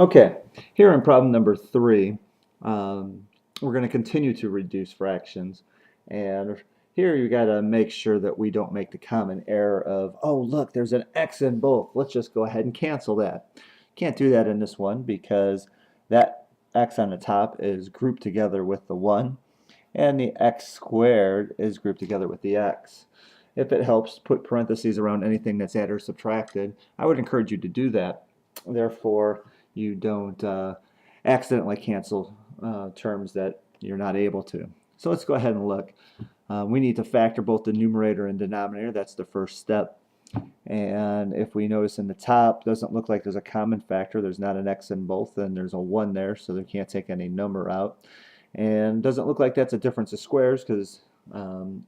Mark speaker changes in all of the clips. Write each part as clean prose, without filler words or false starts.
Speaker 1: Okay, here in problem number 3, um, we're going to continue to reduce fractions. And here you got to make sure that we don't make the common error of, oh, look, there's an x in both. Let's just go ahead and cancel that. Can't do that in this one because that x on the top is grouped together with the 1, and the x squared is grouped together with the x. If it helps, put parentheses around anything that's added or subtracted. I would encourage you to do that. Therefore, you don't accidentally cancel terms that you're not able to. So let's go ahead and look. We need to factor both the numerator and denominator. That's the first step. And if we notice in the top, doesn't look like there's a common factor. There's not an x in both, and there's a 1 there, so they can't take any number out. And doesn't look like that's a difference of squares because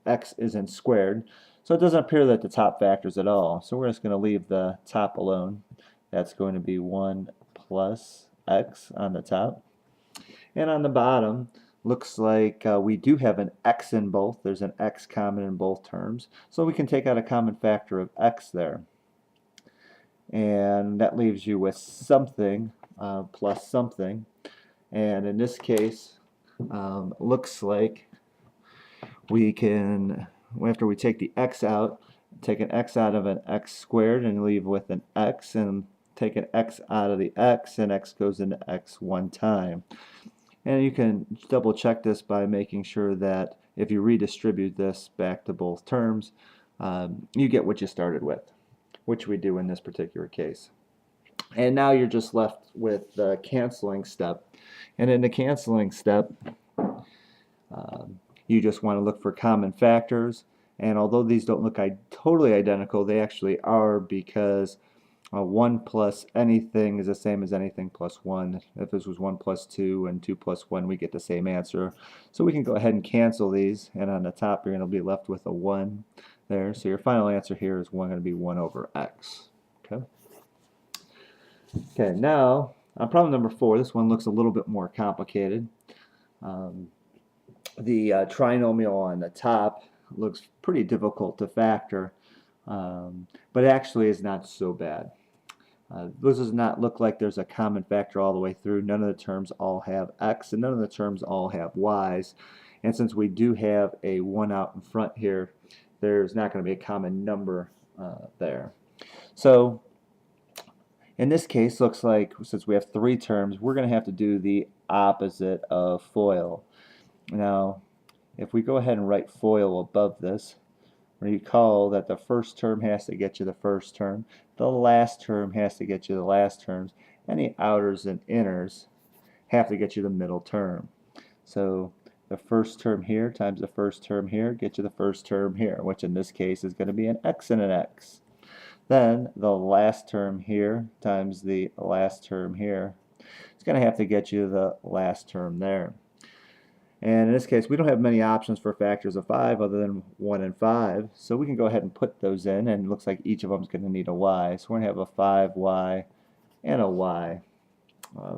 Speaker 1: x isn't squared. So it doesn't appear that the top factors at all. So we're just going to leave the top alone. That's going to be 1 plus x on the top. And on the bottom, looks like we do have an x in both. There's an x common in both terms. So we can take out a common factor of x there. And that leaves you with something plus something. And in this case, looks like we can, after we take the x out, take an x out of an x squared and leave with an x, and take an x out of the x, and x goes into x one time. And you can double check this by making sure that if you redistribute this back to both terms, you get what you started with, which we do in this particular case. And now you're just left with the canceling step. And in the canceling step, you just want to look for common factors. And although these don't look totally identical, they actually are, because 1 plus anything is the same as anything plus 1. If this was 1 plus 2 and 2 plus 1, we get the same answer. So we can go ahead and cancel these, and on the top you're going to be left with a 1 there. So your final answer here is going to be 1 over x. Okay, now on problem number 4, this one looks a little bit more complicated. The trinomial on the top looks pretty difficult to factor, but actually is not so bad. This does not look like there's a common factor all the way through. None of the terms all have x, and none of the terms all have y's. And since we do have a 1 out in front here, there's not going to be a common number there. So in this case, looks like since we have 3 terms, we're going to have to do the opposite of FOIL. Now, if we go ahead and write FOIL above this, recall that the first term has to get you the first term, the last term has to get you the last terms, and the outers and inners have to get you the middle term. So the first term here times the first term here get you the first term here, which in this case is going to be an x and an x. Then the last term here times the last term here is going to have to get you the last term there. And in this case, we don't have many options for factors of 5 other than 1 and 5. So we can go ahead and put those in, and it looks like each of them is going to need a y. So we're going to have a 5y and a y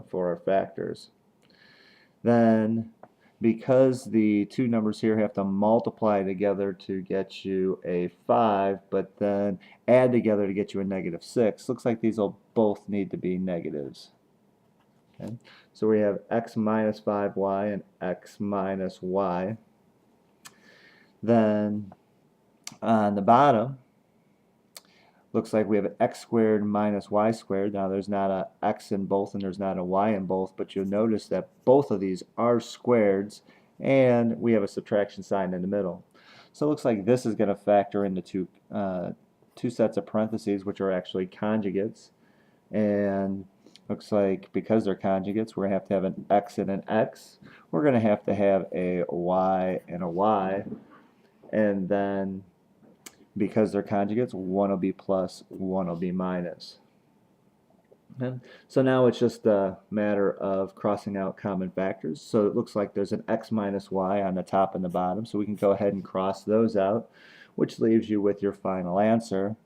Speaker 1: for our factors. Then, because the two numbers here have to multiply together to get you a 5, but then add together to get you a -6, looks like these will both need to be negatives. Okay. So we have x minus 5y and x minus y. Then on the bottom, looks like we have an x squared minus y squared. Now there's not a x in both and there's not a y in both, but you'll notice that both of these are squareds, and we have a subtraction sign in the middle. So it looks like this is going to factor into two sets of parentheses, which are actually conjugates. And looks like because they're conjugates, we're going to have an x and an x. We're going to have a y and a y. And then because they're conjugates, one will be plus, one will be minus. Okay. So now it's just a matter of crossing out common factors. So it looks like there's an x minus y on the top and the bottom. So we can go ahead and cross those out, which leaves you with your final answer.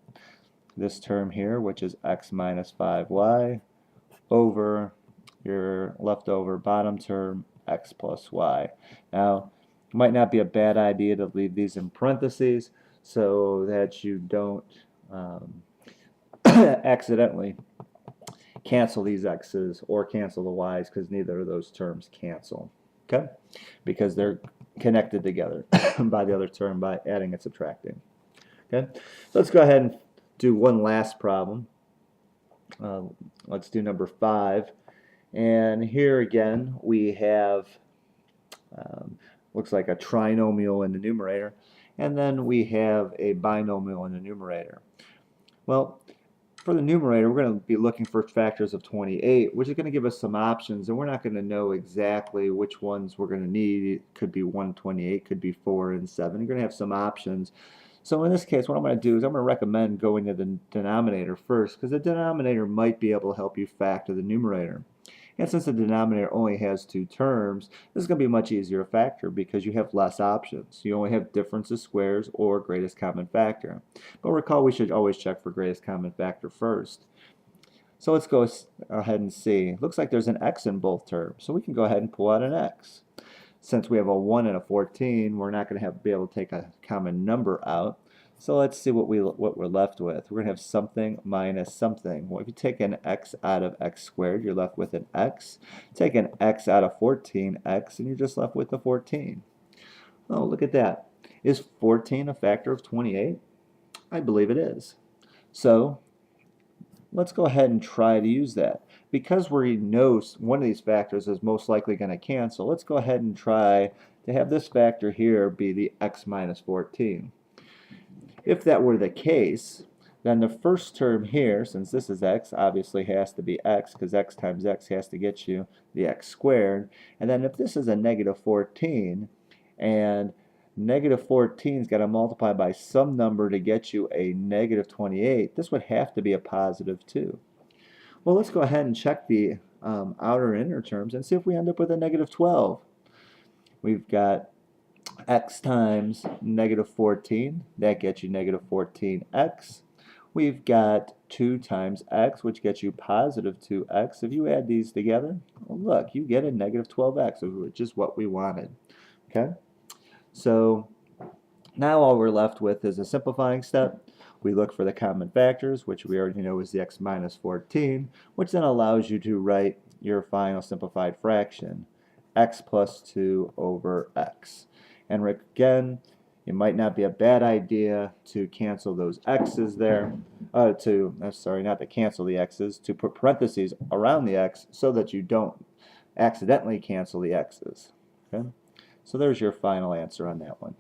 Speaker 1: This term here, which is x minus 5y, over your leftover bottom term, x plus y. Now, it might not be a bad idea to leave these in parentheses so that you don't accidentally cancel these x's or cancel the y's, because neither of those terms cancel, okay? Because they're connected together by the other term by adding and subtracting, okay? So let's go ahead and do one last problem. Let's do number 5. And here again we have looks like a trinomial in the numerator, and then we have a binomial in the numerator. Well, for the numerator, we're going to be looking for factors of 28, which is going to give us some options, and we're not going to know exactly which ones we're going to need. It could be 128, could be 4 and 7. You're going to have some options. So in this case, what I'm going to do is I'm going to recommend going to the denominator first, because the denominator might be able to help you factor the numerator. And since the denominator only has 2 terms, this is going to be much easier to factor because you have less options. You only have difference of squares or greatest common factor. But recall, we should always check for greatest common factor first. So let's go ahead and see. It looks like there's an x in both terms, so we can go ahead and pull out an x. Since we have a 1 and a 14, we're not going to be able to take a common number out. So let's see what we're left with. We're going to have something minus something. Well, if you take an x out of x squared, you're left with an x. Take an x out of 14x, and you're just left with the 14. Oh, look at that. Is 14 a factor of 28? I believe it is. So let's go ahead and try to use that. Because we know one of these factors is most likely going to cancel, let's go ahead and try to have this factor here be the x minus 14. If that were the case, then the first term here, since this is x, obviously has to be x, because x times x has to get you the x squared. And then if this is a negative 14, and negative 14 is got to multiply by some number to get you a negative 28, this would have to be a positive 2. Well, let's go ahead and check the outer and inner terms and see if we end up with a negative 12. We've got x times negative 14, that gets you negative 14x. We've got 2 times x, which gets you positive 2x. If you add these together, well, look, you get a negative 12x, which is what we wanted. Okay? So now all we're left with is a simplifying step. We look for the common factors, which we already know is the x minus 14, which then allows you to write your final simplified fraction, x plus 2 over x. And again, it might not be a bad idea to cancel those x's there, not to cancel the x's, to put parentheses around the x so that you don't accidentally cancel the x's. Okay? So there's your final answer on that one.